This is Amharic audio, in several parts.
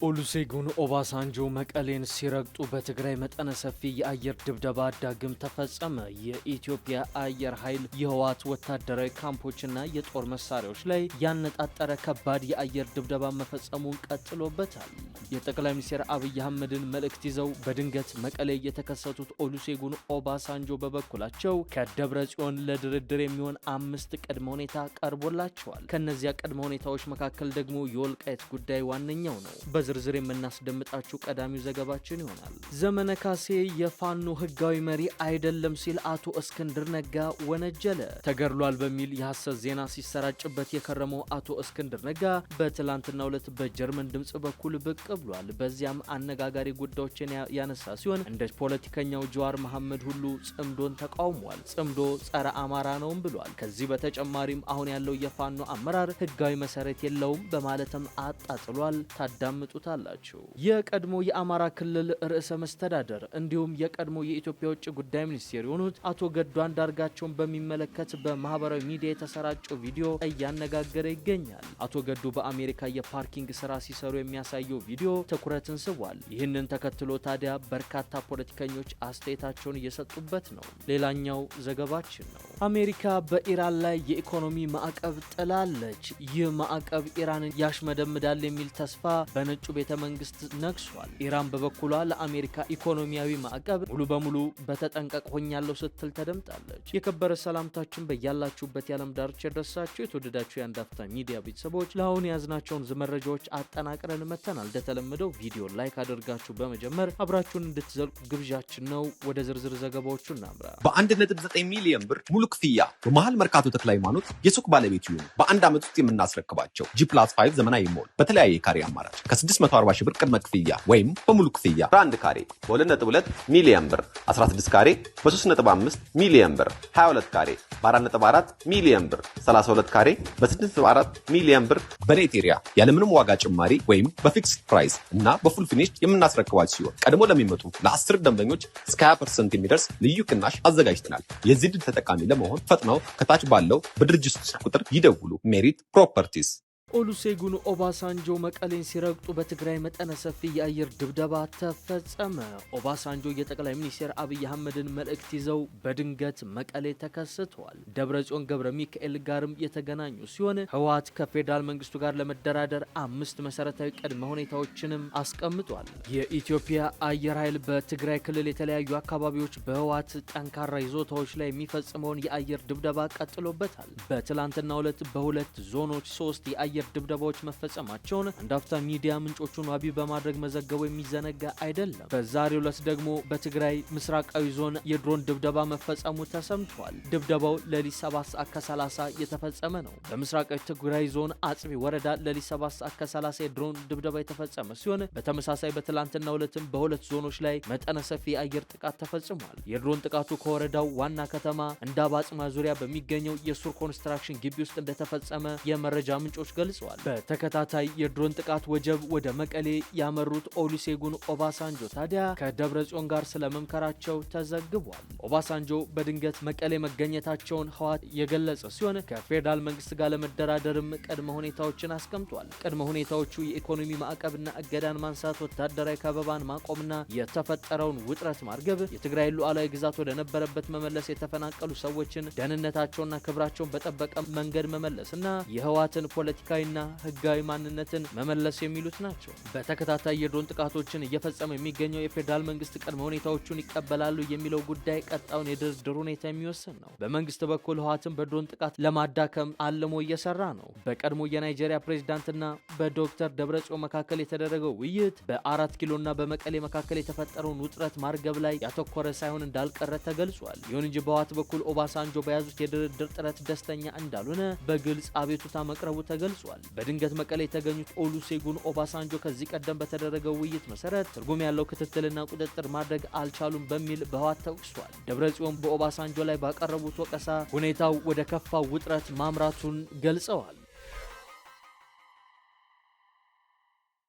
ኦሉሴጉን ኦባሳንጆ መቀሌን ሲረግጡ በትግራይ መጠነ ሰፊ የአየር ድብደባ ዳግም ተፈጸመ። የኢትዮጵያ አየር ኃይል የህወሓት ወታደራዊ ካምፖችና የጦር መሳሪያዎች ላይ ያነጣጠረ ከባድ የአየር ድብደባ መፈጸሙን ቀጥሎበታል። የጠቅላይ ሚኒስትር አብይ አህመድን መልእክት ይዘው በድንገት መቀሌ የተከሰቱት ኦሉሴጉን ኦባሳንጆ በበኩላቸው ከደብረ ጽዮን ለድርድር የሚሆን 5 ቅድመ ሁኔታ ቀርቦላቸዋል። ከነዚያ ቅድመ ሁኔታዎች መካከል ደግሞ የወልቃይት ጉዳይ ዋነኛው ነው። ዝርዝር የምናስደምጣችሁ ቀዳሚው ዘገባችን ይሆናል። ዘመነ ካሴ የፋኖ ህጋዊ መሪ አይደለም ሲል አቶ እስክንድር ነጋ ወነጀለ። ተገድሏል በሚል የሐሰት ዜና ሲሰራጭበት የከረመው አቶ እስክንድር ነጋ በትላንትናው ዕለት በጀርመን ድምጽ በኩል ብቅ ብሏል። በዚያም አነጋጋሪ ጉዳዮችን ያነሳ ሲሆን እንደ ፖለቲከኛው ጀዋር መሐመድ ሁሉ ጽምዶን ተቃውሟል። ጽምዶ ጸረ አማራ ነውም ብሏል። ከዚህ በተጨማሪም አሁን ያለው የፋኖ አመራር ህጋዊ መሰረት የለውም በማለትም አጣጥሏል። ታዳምጡ ታላችሁ። የቀድሞ የአማራ ክልል ርዕሰ መስተዳደር እንዲሁም የቀድሞ የኢትዮጵያ ውጭ ጉዳይ ሚኒስቴር የሆኑት አቶ ገዱ አንዳርጋቸውን በሚመለከት በማህበራዊ ሚዲያ የተሰራጨው ቪዲዮ እያነጋገረ ይገኛል። አቶ ገዱ በአሜሪካ የፓርኪንግ ስራ ሲሰሩ የሚያሳየው ቪዲዮ ትኩረትን ስቧል። ይህንን ተከትሎ ታዲያ በርካታ ፖለቲከኞች አስተያየታቸውን እየሰጡበት ነው። ሌላኛው ዘገባችን ነው። አሜሪካ በኢራን ላይ የኢኮኖሚ ማዕቀብ ጥላለች። ይህ ማዕቀብ ኢራንን ያሽመደምዳል የሚል ተስፋ በነጩ ቤተ መንግስት ነግሷል። ኢራን በበኩሏ ለአሜሪካ ኢኮኖሚያዊ ማዕቀብ ሙሉ በሙሉ በተጠንቀቅ ሆኛለሁ ስትል ተደምጣለች። የከበረ ሰላምታችን በያላችሁበት የዓለም ዳርቻ የደረሳችሁ የተወደዳችሁ የአንድ አፍታ ሚዲያ ቤተሰቦች ለአሁን የያዝናቸውን መረጃዎች አጠናቅረን መተናል። እንደተለመደው ቪዲዮ ላይክ አድርጋችሁ በመጀመር አብራችሁን እንድትዘልቁ ግብዣችን ነው። ወደ ዝርዝር ዘገባዎቹ እናምራ። በ1.9 ሚሊዮን ብር ሙሉ ክፍያ በመሃል መርካቶ ተክለ ሃይማኖት የሱቅ ባለቤት ይሁኑ። በአንድ ዓመት ውስጥ የምናስረክባቸው G+5 ዘመናዊ ሞል በተለያየ ካሬ አማራጭ ከ640 ሺህ ብር ቅድመ ክፍያ ወይም በሙሉ ክፍያ 1 ካሬ በ2.2 ሚሊዮን ብር፣ 16 ካሬ በ3.5 ሚሊዮን ብር፣ 22 ካሬ በ4.4 ሚሊዮን ብር፣ 32 ካሬ በ6.4 ሚሊዮን ብር በኔት ኤሪያ ያለምንም ዋጋ ጭማሪ ወይም በፊክስድ ፕራይስ እና በፉል ፊኒሽ የምናስረክባቸው ሲሆን ቀድሞ ለሚመጡ ለ10 ደንበኞች እስከ 20% የሚደርስ ልዩ ቅናሽ አዘጋጅተናል። የዚህ ድል ተጠቃሚ ለመሆን ፈጥነው ከታች ባለው በድርጅቱ ስልክ ቁጥር ይደውሉ። ሜሪት ፕሮፐርቲስ። ኦሉሴጉን ኦባሳንጆ መቀሌን ሲረግጡ በትግራይ መጠነ ሰፊ የአየር ድብደባ ተፈጸመ። ኦባሳንጆ የጠቅላይ ሚኒስትር አብይ አህመድን መልእክት ይዘው በድንገት መቀሌ ተከስተዋል። ደብረጽዮን ገብረ ሚካኤል ጋርም የተገናኙ ሲሆን ህወሓት ከፌዴራል መንግስቱ ጋር ለመደራደር 5 መሰረታዊ ቅድመ ሁኔታዎችንም አስቀምጧል። የኢትዮጵያ አየር ኃይል በትግራይ ክልል የተለያዩ አካባቢዎች በህወሓት ጠንካራ ይዞታዎች ላይ የሚፈጽመውን የአየር ድብደባ ቀጥሎበታል። በትላንትናው ዕለት በሁለት ዞኖች 3 የአየር ድብደባዎች መፈጸማቸውን አንድ አፍታ ሚዲያ ምንጮቹን ዋቢ በማድረግ መዘገቡ የሚዘነጋ አይደለም። በዛሬው ዕለት ደግሞ በትግራይ ምስራቃዊ ዞን የድሮን ድብደባ መፈጸሙ ተሰምቷል። ድብደባው ሌሊት 7:30 የተፈጸመ ነው። በምስራቃዊ ትግራይ ዞን አጽቢ ወረዳ ሌሊት 7:30 የድሮን ድብደባ የተፈጸመ ሲሆን በተመሳሳይ በትላንትናው ዕለትም በሁለት ዞኖች ላይ መጠነ ሰፊ የአየር ጥቃት ተፈጽሟል። የድሮን ጥቃቱ ከወረዳው ዋና ከተማ እንዳባጽማ ዙሪያ በሚገኘው የሱር ኮንስትራክሽን ግቢ ውስጥ እንደተፈጸመ የመረጃ ምንጮች ገልጸዋል። በተከታታይ የድሮን ጥቃት ወጀብ ወደ መቀሌ ያመሩት ኦሉሴጉን ኦባሳንጆ ታዲያ ከደብረ ጽዮን ጋር ስለመምከራቸው ተዘግቧል። ኦባሳንጆ በድንገት መቀሌ መገኘታቸውን ህወሓት የገለጸ ሲሆን ከፌዴራል መንግስት ጋር ለመደራደርም ቅድመ ሁኔታዎችን አስቀምጧል። ቅድመ ሁኔታዎቹ የኢኮኖሚ ማዕቀብና እገዳን ማንሳት፣ ወታደራዊ ከበባን ማቆምና የተፈጠረውን ውጥረት ማርገብ፣ የትግራይ ሉዓላዊ ግዛት ወደ ነበረበት መመለስ፣ የተፈናቀሉ ሰዎችን ደህንነታቸውና ክብራቸውን በጠበቀ መንገድ መመለስና የህወሓትን ፖለቲካዊና ህጋዊ ማንነትን መመለስ የሚሉት ናቸው። በተከታታይ የድሮን ጥቃቶችን እየፈጸመ የሚገኘው የፌዴራል መንግስት ቅድመ ሁኔታዎቹን ይቀበላሉ የሚለው ጉዳይ ቀጣውን የድርድር ሁኔታ የሚወስን ነው። በመንግስት በኩል ህወሓትን በድሮን ጥቃት ለማዳከም አልሞ እየሰራ ነው። በቀድሞ የናይጄሪያ ፕሬዝዳንትና በዶክተር ደብረጽዮን መካከል የተደረገው ውይይት በ4 ኪሎና በመቀሌ መካከል የተፈጠረውን ውጥረት ማርገብ ላይ ያተኮረ ሳይሆን እንዳልቀረ ተገልጿል። ይሁን እንጂ በህወሓት በኩል ኦባሳንጆ በያዙት የድርድር ጥረት ደስተኛ እንዳልሆነ በግልጽ አቤቱታ መቅረቡ ተገልጿል። በድንገት መቀሌ የተገኙት ኦሉሴጉን ኦባሳንጆ ከዚህ ቀደም በተደረገው ውይይት መሰረት ትርጉም ያለው ክትትልና ቁጥጥር ማድረግ አልቻሉም በሚል በህወሓት ተወቅሷል። ደብረጽዮን በኦባሳንጆ ላይ ባቀረቡት ወቀሳ ሁኔታው ወደ ከፋው ውጥረት ማምራቱን ገልጸዋል።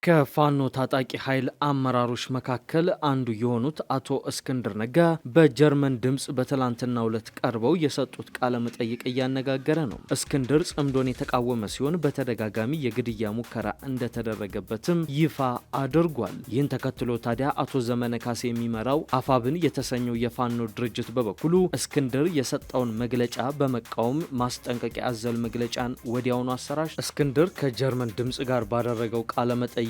ከፋኖ ታጣቂ ኃይል አመራሮች መካከል አንዱ የሆኑት አቶ እስክንድር ነጋ በጀርመን ድምፅ በትላንትናው ዕለት ቀርበው የሰጡት ቃለ መጠይቅ እያነጋገረ ነው። እስክንድር ጽምዶን የተቃወመ ሲሆን በተደጋጋሚ የግድያ ሙከራ እንደተደረገበትም ይፋ አድርጓል። ይህን ተከትሎ ታዲያ አቶ ዘመነ ካሴ የሚመራው አፋብን የተሰኘው የፋኖ ድርጅት በበኩሉ እስክንድር የሰጠውን መግለጫ በመቃወም ማስጠንቀቂያ አዘል መግለጫን ወዲያውኑ አሰራጭ። እስክንድር ከጀርመን ድምፅ ጋር ባደረገው ቃለ መጠይቅ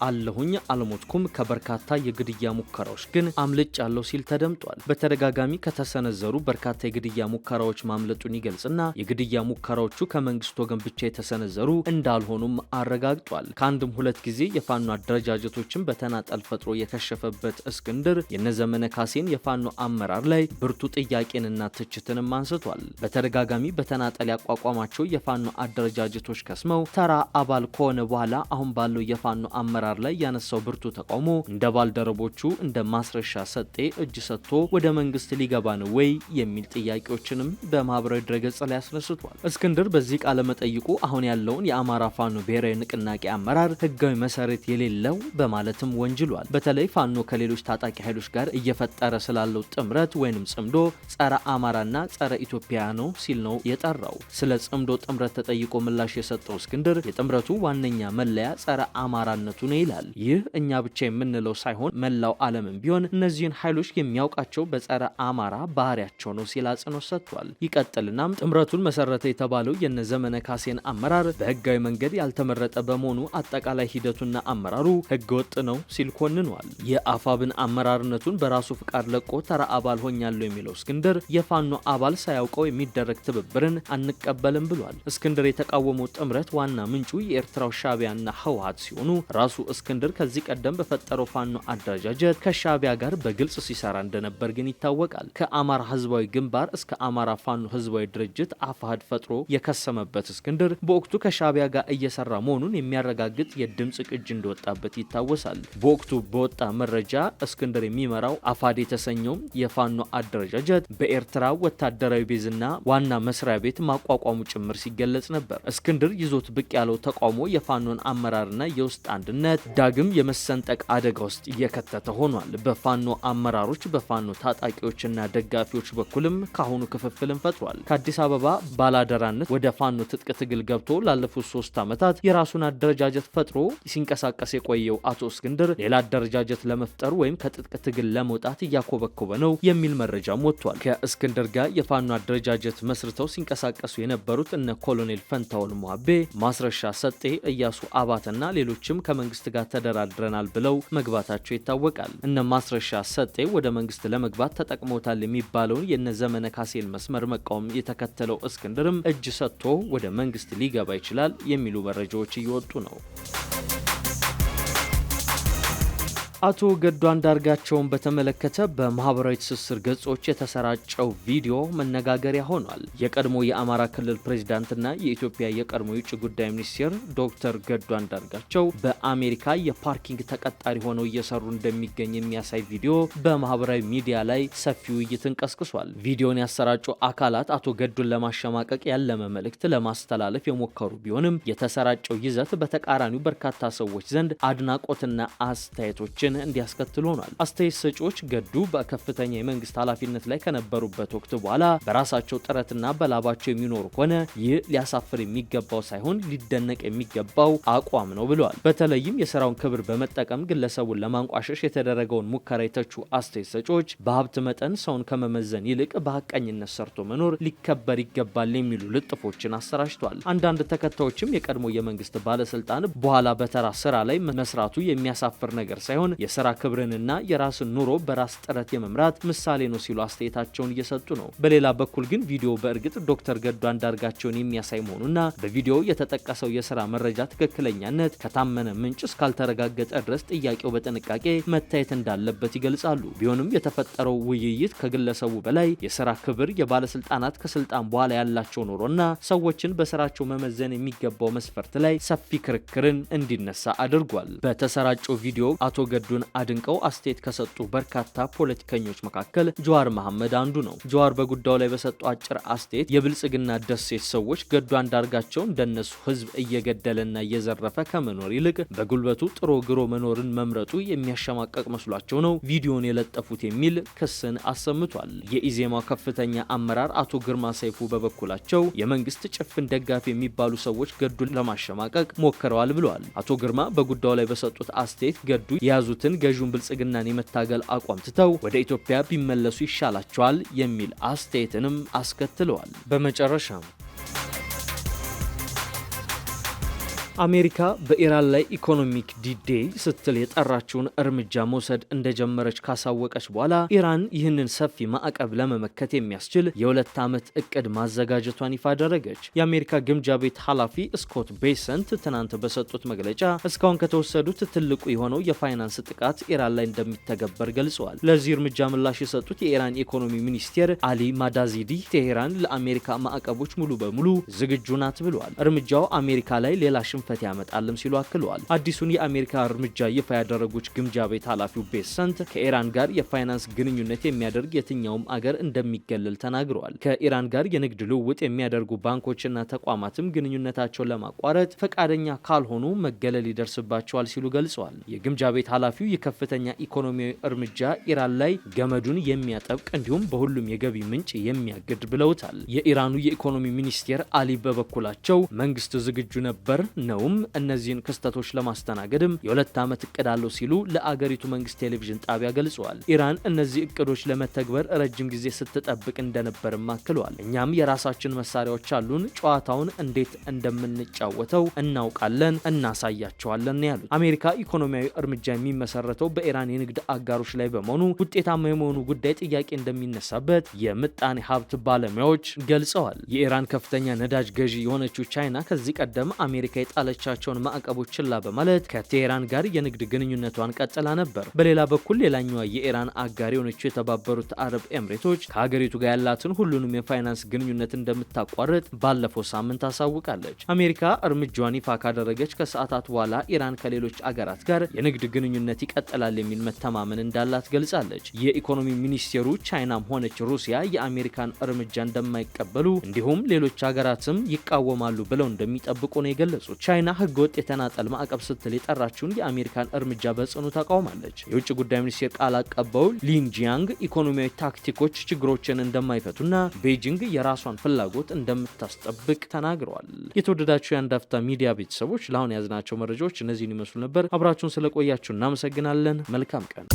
አለሁኝ አልሞትኩም፣ ከበርካታ የግድያ ሙከራዎች ግን አምልጫለሁ ሲል ተደምጧል። በተደጋጋሚ ከተሰነዘሩ በርካታ የግድያ ሙከራዎች ማምለጡን ይገልጽና የግድያ ሙከራዎቹ ከመንግስት ወገን ብቻ የተሰነዘሩ እንዳልሆኑም አረጋግጧል። ከአንድም ሁለት ጊዜ የፋኖ አደረጃጀቶችን በተናጠል ፈጥሮ የከሸፈበት እስክንድር የነዘመነ ካሴን የፋኖ አመራር ላይ ብርቱ ጥያቄንና ትችትንም አንስቷል። በተደጋጋሚ በተናጠል ያቋቋማቸው የፋኖ አደረጃጀቶች ከስመው ተራ አባል ከሆነ በኋላ አሁን ባለው የፋኖ አመራር ላይ ያነሳው ብርቱ ተቃውሞ እንደ ባልደረቦቹ እንደ ማስረሻ ሰጤ እጅ ሰጥቶ ወደ መንግስት ሊገባ ነው ወይ የሚል ጥያቄዎችንም በማህበራዊ ድረገጽ ላይ አስነስቷል። እስክንድር በዚህ ቃለ መጠይቁ አሁን ያለውን የአማራ ፋኖ ብሔራዊ ንቅናቄ አመራር ህጋዊ መሰረት የሌለው በማለትም ወንጅሏል። በተለይ ፋኖ ከሌሎች ታጣቂ ኃይሎች ጋር እየፈጠረ ስላለው ጥምረት ወይንም ጽምዶ ጸረ አማራና ጸረ ኢትዮጵያ ነው ሲል ነው የጠራው። ስለ ጽምዶ ጥምረት ተጠይቆ ምላሽ የሰጠው እስክንድር የጥምረቱ ዋነኛ መለያ ጸረ አማራነቱ ነው ይላል። ይህ እኛ ብቻ የምንለው ሳይሆን መላው ዓለምም ቢሆን እነዚህን ኃይሎች የሚያውቃቸው በጸረ አማራ ባህሪያቸው ነው ሲል አጽንኦት ሰጥቷል። ይቀጥልናም ጥምረቱን መሰረተ የተባለው የነዘመነ ካሴን አመራር በህጋዊ መንገድ ያልተመረጠ በመሆኑ አጠቃላይ ሂደቱና አመራሩ ህገወጥ ነው ሲል ኮንኗል። የአፋብን አመራርነቱን በራሱ ፍቃድ ለቆ ተራ አባል ሆኛለሁ የሚለው እስክንድር የፋኖ አባል ሳያውቀው የሚደረግ ትብብርን አንቀበልም ብሏል። እስክንድር የተቃወመው ጥምረት ዋና ምንጩ የኤርትራው ሻዕቢያና ህወሓት ሲሆኑ ራሱ እስክንድር ከዚህ ቀደም በፈጠረው ፋኖ አደረጃጀት ከሻዕቢያ ጋር በግልጽ ሲሰራ እንደነበር ግን ይታወቃል። ከአማራ ህዝባዊ ግንባር እስከ አማራ ፋኖ ህዝባዊ ድርጅት አፋሕድ ፈጥሮ የከሰመበት እስክንድር በወቅቱ ከሻዕቢያ ጋር እየሰራ መሆኑን የሚያረጋግጥ የድምጽ ቅጅ እንደወጣበት ይታወሳል። በወቅቱ በወጣ መረጃ እስክንድር የሚመራው አፋሕድ የተሰኘው የፋኖ አደረጃጀት በኤርትራ ወታደራዊ ቤዝና ዋና መስሪያ ቤት ማቋቋሙ ጭምር ሲገለጽ ነበር። እስክንድር ይዞት ብቅ ያለው ተቃውሞ የፋኖን አመራርና የውስጥ አንድነት ዳግም የመሰንጠቅ አደጋ ውስጥ እየከተተ ሆኗል። በፋኖ አመራሮች በፋኖ ታጣቂዎችና ደጋፊዎች በኩልም ካሁኑ ክፍፍልን ፈጥሯል። ከአዲስ አበባ ባላደራነት ወደ ፋኖ ትጥቅ ትግል ገብቶ ላለፉት 3 ዓመታት የራሱን አደረጃጀት ፈጥሮ ሲንቀሳቀስ የቆየው አቶ እስክንድር ሌላ አደረጃጀት ለመፍጠር ወይም ከትጥቅ ትግል ለመውጣት እያኮበኮበ ነው የሚል መረጃም ወጥቷል። ከእስክንድር ጋር የፋኖ አደረጃጀት መስርተው ሲንቀሳቀሱ የነበሩት እነ ኮሎኔል ፈንታውን ሟቤ፣ ማስረሻ ሰጤ፣ እያሱ አባተና ሌሎችም ከመንግስት ጋር ተደራድረናል ብለው መግባታቸው ይታወቃል። እነ ማስረሻ ሰጤ ወደ መንግስት ለመግባት ተጠቅሞታል የሚባለውን የነዘመነ ካሴን መስመር መቃወም የተከተለው እስክንድርም እጅ ሰጥቶ ወደ መንግስት ሊገባ ይችላል የሚሉ መረጃዎች እየወጡ ነው። አቶ ገዱ አንዳርጋቸውን በተመለከተ በማህበራዊ ትስስር ገጾች የተሰራጨው ቪዲዮ መነጋገሪያ ሆኗል። የቀድሞ የአማራ ክልል ፕሬዝዳንትና የኢትዮጵያ የቀድሞ የውጭ ጉዳይ ሚኒስቴር ዶክተር ገዱ አንዳርጋቸው በአሜሪካ የፓርኪንግ ተቀጣሪ ሆነው እየሰሩ እንደሚገኝ የሚያሳይ ቪዲዮ በማህበራዊ ሚዲያ ላይ ሰፊ ውይይትን ቀስቅሷል። ቪዲዮን ያሰራጩ አካላት አቶ ገዱን ለማሸማቀቅ ያለመ መልእክት ለማስተላለፍ የሞከሩ ቢሆንም የተሰራጨው ይዘት በተቃራኒው በርካታ ሰዎች ዘንድ አድናቆትና አስተያየቶችን እንዲያስከትል ሆኗል። አስተያየት ሰጪዎች ገዱ በከፍተኛ የመንግስት ኃላፊነት ላይ ከነበሩበት ወቅት በኋላ በራሳቸው ጥረትና በላባቸው የሚኖሩ ከሆነ ይህ ሊያሳፍር የሚገባው ሳይሆን ሊደነቅ የሚገባው አቋም ነው ብለዋል። በተለይም የስራውን ክብር በመጠቀም ግለሰቡን ለማንቋሸሽ የተደረገውን ሙከራ የተቹ አስተያየት ሰጪዎች በሀብት መጠን ሰውን ከመመዘን ይልቅ በሀቀኝነት ሰርቶ መኖር ሊከበር ይገባል የሚሉ ልጥፎችን አሰራጭቷል። አንዳንድ ተከታዮችም የቀድሞ የመንግስት ባለስልጣን በኋላ በተራ ስራ ላይ መስራቱ የሚያሳፍር ነገር ሳይሆን የሥራ ክብርንና የራስን ኑሮ በራስ ጥረት የመምራት ምሳሌ ነው ሲሉ አስተያየታቸውን እየሰጡ ነው። በሌላ በኩል ግን ቪዲዮ በእርግጥ ዶክተር ገዱ አንዳርጋቸውን የሚያሳይ መሆኑና በቪዲዮ የተጠቀሰው የሥራ መረጃ ትክክለኛነት ከታመነ ምንጭ እስካልተረጋገጠ ድረስ ጥያቄው በጥንቃቄ መታየት እንዳለበት ይገልጻሉ። ቢሆንም የተፈጠረው ውይይት ከግለሰቡ በላይ የሥራ ክብር፣ የባለስልጣናት ከስልጣን በኋላ ያላቸው ኑሮና ሰዎችን በስራቸው መመዘን የሚገባው መስፈርት ላይ ሰፊ ክርክርን እንዲነሳ አድርጓል። በተሰራጨው ቪዲዮ አቶ ገዱ ገዱን አድንቀው አስተያየት ከሰጡ በርካታ ፖለቲከኞች መካከል ጀዋር መሐመድ አንዱ ነው። ጀዋር በጉዳዩ ላይ በሰጡ አጭር አስተያየት የብልጽግና ደሴት ሰዎች ገዱ አንዳርጋቸው እንደነሱ ህዝብ እየገደለና እየዘረፈ ከመኖር ይልቅ በጉልበቱ ጥሮ ግሮ መኖርን መምረጡ የሚያሸማቀቅ መስሏቸው ነው ቪዲዮን የለጠፉት የሚል ክስን አሰምቷል። የኢዜማ ከፍተኛ አመራር አቶ ግርማ ሰይፉ በበኩላቸው የመንግስት ጭፍን ደጋፊ የሚባሉ ሰዎች ገዱን ለማሸማቀቅ ሞክረዋል ብለዋል። አቶ ግርማ በጉዳዩ ላይ በሰጡት አስተያየት ገዱ የያዙትን ገዢውን ብልጽግናን የመታገል አቋም ትተው ወደ ኢትዮጵያ ቢመለሱ ይሻላቸዋል የሚል አስተያየትንም አስከትለዋል። በመጨረሻም አሜሪካ በኢራን ላይ ኢኮኖሚክ ዲዴይ ስትል የጠራችውን እርምጃ መውሰድ እንደጀመረች ካሳወቀች በኋላ ኢራን ይህንን ሰፊ ማዕቀብ ለመመከት የሚያስችል የ2 ዓመት እቅድ ማዘጋጀቷን ይፋ አደረገች። የአሜሪካ ግምጃ ቤት ኃላፊ ስኮት ቤሰንት ትናንት በሰጡት መግለጫ እስካሁን ከተወሰዱት ትልቁ የሆነው የፋይናንስ ጥቃት ኢራን ላይ እንደሚተገበር ገልጸዋል። ለዚህ እርምጃ ምላሽ የሰጡት የኢራን ኢኮኖሚ ሚኒስቴር አሊ ማዳዚዲ ቴሄራን ለአሜሪካ ማዕቀቦች ሙሉ በሙሉ ዝግጁ ናት ብለዋል። እርምጃው አሜሪካ ላይ ሌላ ፈት ያመጣልም ሲሉ አክለዋል። አዲሱን የአሜሪካ እርምጃ ይፋ ያደረጉት ግምጃ ቤት ኃላፊው ቤሰንት ከኢራን ጋር የፋይናንስ ግንኙነት የሚያደርግ የትኛውም አገር እንደሚገለል ተናግረዋል። ከኢራን ጋር የንግድ ልውውጥ የሚያደርጉ ባንኮችና ተቋማትም ግንኙነታቸውን ለማቋረጥ ፈቃደኛ ካልሆኑ መገለል ይደርስባቸዋል ሲሉ ገልጸዋል። የግምጃ ቤት ኃላፊው የከፍተኛ ኢኮኖሚያዊ እርምጃ ኢራን ላይ ገመዱን የሚያጠብቅ እንዲሁም በሁሉም የገቢ ምንጭ የሚያግድ ብለውታል። የኢራኑ የኢኮኖሚ ሚኒስቴር አሊ በበኩላቸው መንግስት ዝግጁ ነበር ነውም እነዚህን ክስተቶች ለማስተናገድም የ2 ዓመት እቅድ አለው ሲሉ ለአገሪቱ መንግስት ቴሌቪዥን ጣቢያ ገልጸዋል። ኢራን እነዚህ እቅዶች ለመተግበር ረጅም ጊዜ ስትጠብቅ እንደነበርም አክለዋል። እኛም የራሳችን መሳሪያዎች አሉን፣ ጨዋታውን እንዴት እንደምንጫወተው እናውቃለን፣ እናሳያቸዋለን ያሉት አሜሪካ ኢኮኖሚያዊ እርምጃ የሚመሰረተው በኢራን የንግድ አጋሮች ላይ በመሆኑ ውጤታማ የመሆኑ ጉዳይ ጥያቄ እንደሚነሳበት የምጣኔ ሀብት ባለሙያዎች ገልጸዋል። የኢራን ከፍተኛ ነዳጅ ገዢ የሆነችው ቻይና ከዚህ ቀደም አሜሪካ የጣለቻቸውን ማዕቀቦች ችላ በማለት ከቴሄራን ጋር የንግድ ግንኙነቷን ቀጥላ ነበር። በሌላ በኩል ሌላኛዋ የኢራን አጋር የሆነችው የተባበሩት አረብ ኤምሬቶች ከሀገሪቱ ጋር ያላትን ሁሉንም የፋይናንስ ግንኙነት እንደምታቋርጥ ባለፈው ሳምንት አሳውቃለች። አሜሪካ እርምጃዋን ይፋ ካደረገች ከሰዓታት በኋላ ኢራን ከሌሎች አገራት ጋር የንግድ ግንኙነት ይቀጥላል የሚል መተማመን እንዳላት ገልጻለች። የኢኮኖሚ ሚኒስቴሩ ቻይናም ሆነች ሩሲያ የአሜሪካን እርምጃ እንደማይቀበሉ እንዲሁም ሌሎች ሀገራትም ይቃወማሉ ብለው እንደሚጠብቁ ነው የገለጹት። ቻይና ህገወጥ የተናጠል ማዕቀብ ስትል የጠራችውን የአሜሪካን እርምጃ በጽኑ ተቃውማለች። የውጭ ጉዳይ ሚኒስቴር ቃል አቀባዩ ሊንጂያንግ ኢኮኖሚያዊ ታክቲኮች ችግሮችን እንደማይፈቱና ቤጂንግ የራሷን ፍላጎት እንደምታስጠብቅ ተናግረዋል። የተወደዳችሁ የአንድ አፍታ ሚዲያ ቤተሰቦች ለአሁን ያዝናቸው መረጃዎች እነዚህን ይመስሉ ነበር። አብራችሁን ስለቆያችሁ እናመሰግናለን። መልካም ቀን።